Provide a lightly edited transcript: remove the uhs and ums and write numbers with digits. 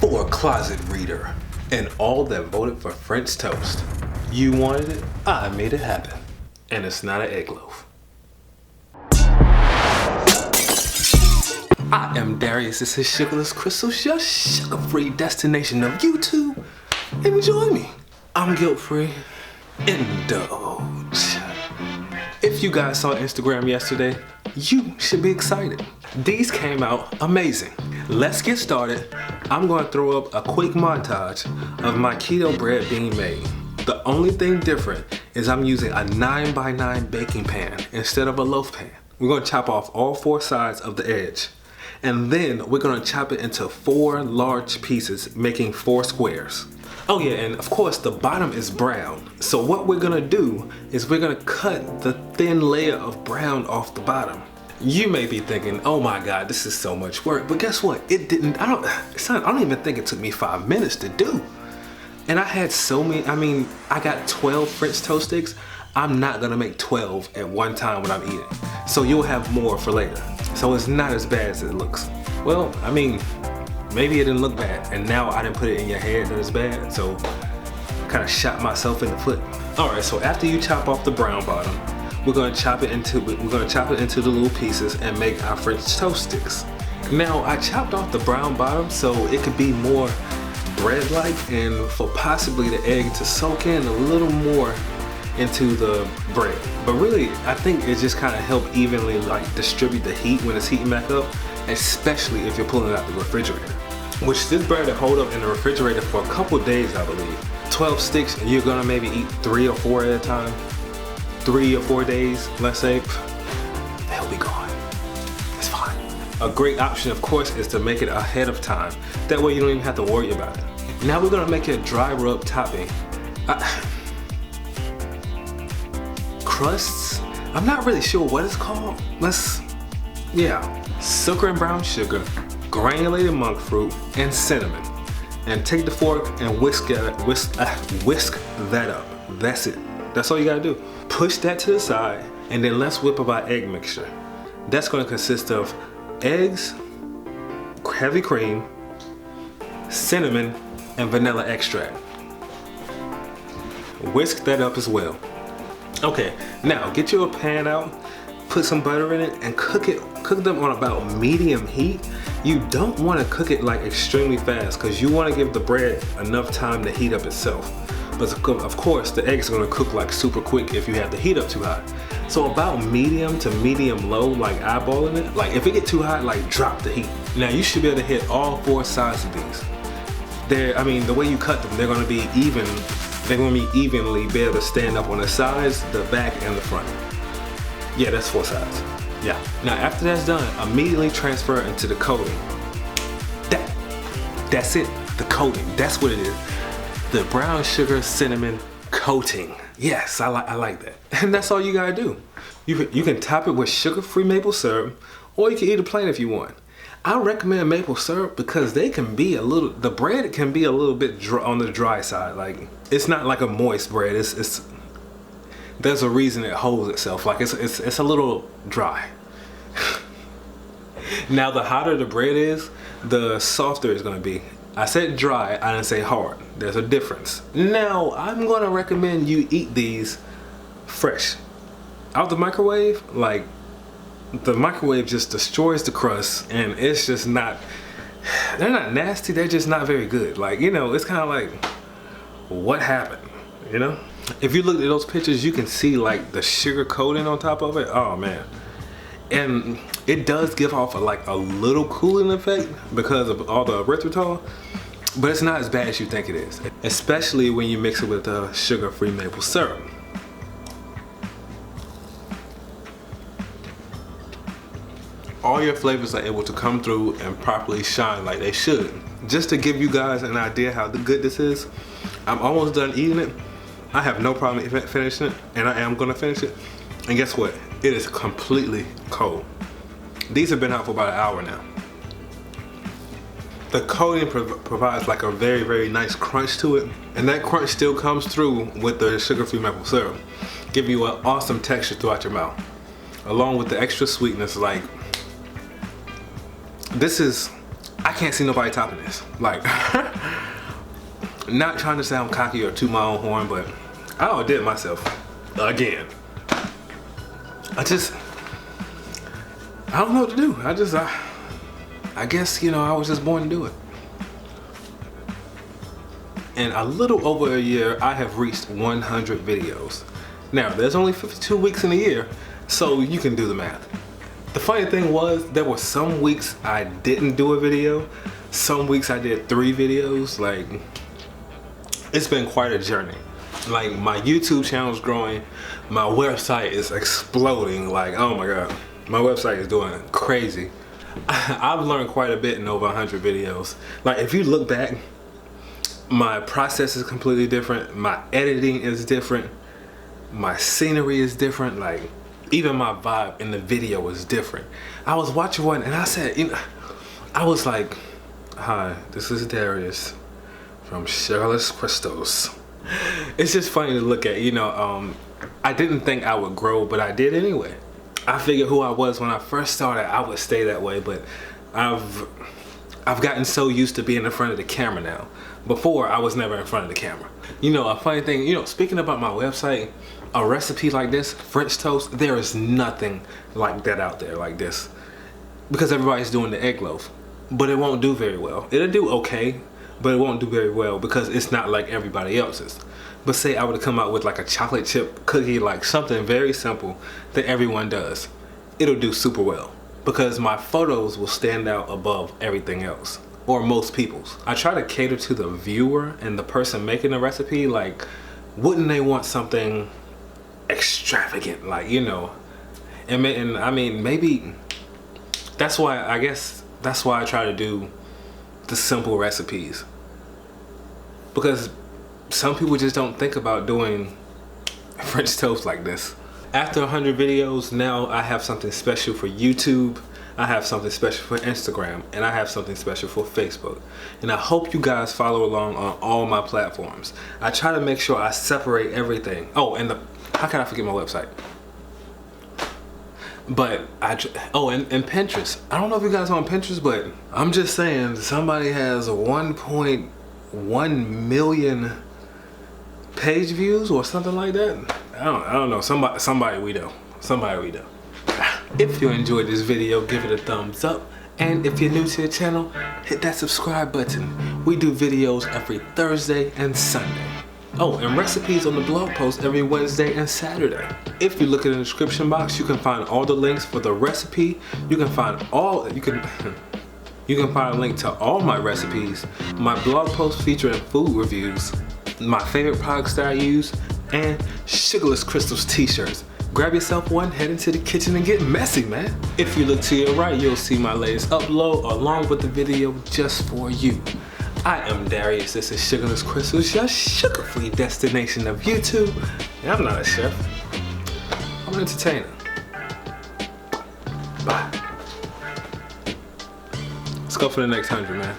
for a closet reader and all that voted for French toast. You wanted it, I made it happen. And it's not an egg loaf. I am Darius, this is Sugarless Crystals, your sugar-free destination of YouTube. Enjoy me. I'm guilt-free. Indulge. If you guys saw Instagram yesterday, you should be excited. These came out amazing. Let's get started. I'm going to throw up a quick montage of my keto bread being made. The only thing different is I'm using a 9x9 baking pan instead of a loaf pan. We're going to chop off all 4 sides of the edge. And then we're going to chop it into 4 large pieces, making 4 squares. Oh yeah, and of course the bottom is brown. So what we're going to do is we're going to cut the thin layer of brown off the bottom. You may be thinking, oh my God, this is so much work. But guess what? It didn't, I don't even think it took me 5 minutes to do. And I had so many, I got 12 French toast sticks. I'm not gonna make 12 at one time when I'm eating. So you'll have more for later. So it's not as bad as it looks. Well, maybe it didn't look bad. And now I didn't put it in your head that it's bad. So I kind of shot myself in the foot. All right, so after you chop off the brown bottom, we're gonna chop it into the little pieces and make our French toast sticks. Now I chopped off the brown bottom so it could be more bread-like and for possibly the egg to soak in a little more into the bread. But really, I think it just kind of helped evenly distribute the heat when it's heating back up, especially if you're pulling it out the refrigerator. Which this bread will hold up in the refrigerator for a couple days, I believe. 12 sticks and you're gonna maybe eat 3 or 4 at a time. 3 or 4 days, let's say, they'll be gone. It's fine. A great option, of course, is to make it ahead of time. That way you don't even have to worry about it. Now we're gonna make a dry rub topping. Crusts? I'm not really sure what it's called. Sugar and brown sugar, granulated monk fruit, and cinnamon. And take the fork and whisk that up. That's it. That's all you gotta do. Push that to the side, and then let's whip up our egg mixture. That's gonna consist of eggs, heavy cream, cinnamon, and vanilla extract. Whisk that up as well. Okay, now get your pan out, put some butter in it, and cook them on about medium heat. You don't want to cook it extremely fast because you want to give the bread enough time to heat up itself. But of course, the eggs are gonna cook super quick if you have the heat up too high. So about medium to medium low, eyeballing it. If it get too hot, drop the heat. Now you should be able to hit all 4 sides of these. The way you cut them, they're gonna be even. They're gonna be evenly be able to stand up on the sides, the back, and the front. Yeah, that's 4 sides. Yeah. Now after that's done, immediately transfer it into the coating. That's it. The coating. That's what it is. The brown sugar cinnamon coating. Yes, I like that. And that's all you gotta do. You can top it with sugar-free maple syrup, or you can eat it plain if you want. I recommend maple syrup because the bread can be a little bit on the dry side. It's not like a moist bread. There's a reason it holds itself. It's a little dry. Now the hotter the bread is, the softer it's gonna be. I said dry, I didn't say hard. There's a difference. Now, I'm gonna recommend you eat these fresh. Out the microwave, the microwave just destroys the crust and it's just not, they're not nasty, they're just not very good. It's kind of what happened, If you look at those pictures, you can see the sugar coating on top of it. Oh man. And it does give off a little cooling effect because of all the erythritol, but it's not as bad as you think it is, especially when you mix it with sugar-free maple syrup. All your flavors are able to come through and properly shine like they should. Just to give you guys an idea how good this is, I'm almost done eating it. I have no problem finishing it, and I am gonna finish it. And guess what? It is completely cold. These have been out for about an hour now. The coating provides a very, very nice crunch to it. And that crunch still comes through with the sugar-free maple syrup. Give you an awesome texture throughout your mouth. Along with the extra sweetness, this is, I can't see nobody topping this. Like, not trying to sound cocky or toot my own horn, but I outdid myself again. I don't know what to do. I guess, you know, I was just born to do it. In a little over a year, I have reached 100 videos. Now, there's only 52 weeks in a year, so you can do the math. The funny thing was, there were some weeks I didn't do a video. Some weeks I did 3 videos. Like, it's been quite a journey. Like, my YouTube channel is growing. My website is exploding. Like, oh my God. My website is doing crazy. I've learned quite a bit in over 100 videos. Like, if you look back, my process is completely different. My editing is different. My scenery is different. Like, even my vibe in the video is different. I was watching one and I said, you know, I was like, hi, this is Darius from Sugarless Crystals. It's just funny to look at, you know, I didn't think I would grow, but I did anyway. I figured who I was when I first started, I would stay that way, but I've gotten so used to being in front of the camera now. Before, I was never in front of the camera. You know, a funny thing, you know, speaking about my website, a recipe like this, French toast, there is nothing like that out there like this. Because everybody's doing the egg loaf. But it won't do very well. It'll do okay, but it won't do very well because it's not like everybody else's. But say I would have come out with like a chocolate chip cookie, like something very simple that everyone does. It'll do super well because my photos will stand out above everything else, or most people's. I try to cater to the viewer and the person making the recipe. Like, wouldn't they want something extravagant, like, you know? And I mean, maybe that's why, I guess that's why I try to do the simple recipes, because some people just don't think about doing French toast like this. After 100 videos, now I have something special for YouTube, I have something special for Instagram, and I have something special for Facebook. And I hope you guys follow along on all my platforms. I try to make sure I separate everything. Oh, and how can I forget my website? But and Pinterest. I don't know if you guys are on Pinterest, but I'm just saying, somebody has 1.1 million page views or something like that. I don't know. Somebody we know. Somebody we know. If you enjoyed this video, give it a thumbs up. And if you're new to the channel, hit that subscribe button. We do videos every Thursday and Sunday. Oh, and recipes on the blog post every Wednesday and Saturday. If you look in the description box, you can find all the links for the recipe. You can find you can find a link to all my recipes, my blog post featuring food reviews, my favorite products that I use, and Sugarless Crystals t-shirts. Grab yourself one, head into the kitchen and get messy, man. If you look to your right, you'll see my latest upload along with the video just for you. I am Darius, this is Sugarless Crystals, your sugar-free destination of YouTube. And I'm not a chef, I'm an entertainer. Bye. Let's go for the next 100, man.